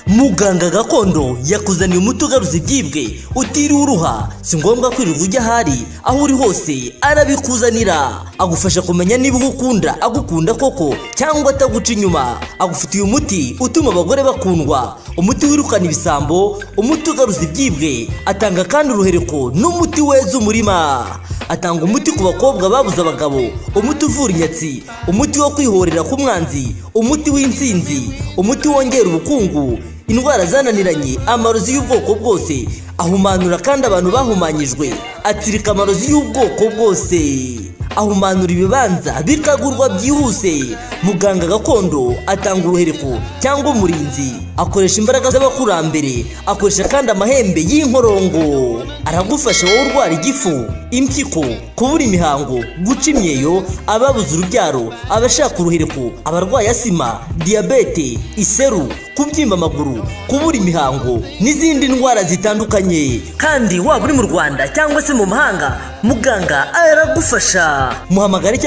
Muganga gakondo yakuzaniye umuti ugaruza ibyibwe utiriwe uruha, si ngombwa kwirirwa ujya ahari, aho uri hose arabikuzanira. Agufasha kumenya niba ugukunda agukunda koko cyangwa ataguca inyuma. Agufitiye umuti utuma abagore bakundwa, umuti wirukana ibisambo, umuti ugaruza ibyibwe. Atanga kandi uruhereko n'umuti weza umurima. Atanga umuti ku bakobwa babuze abagabo, umuti uvura inyatsi, umuti wo kwihorera ku mwanzi, umuti w'insinzi, umuti wongera ubukungu, indwara zananiranye, amarozi y'ubwoko bwose. Ahumanura kandi abantu bahumanyijwe, atsirika amarozi y'ubwoko bwose. Ahumanura ibibanza bikagurwa byihuse. Muganga gakondo atanga uruhereko cyangwa umurinzi, akoresha imbaraga z'abakurambere, akoresha kandi amahembe y'inkorongo. Aragufasha wowe urwara igifu, impyiko, kubura imihango, guca imyeyo, ababuze urubyaro, abashaka uruhereko, abarwaye asima, diyabete, iseru, kubyimba amaguru, kubura imihango n'izindi ndwara zitandukanye. Kandi waba uri mu Rwanda cyangwa se mu mahanga, muganga aragufasha. Muhamagare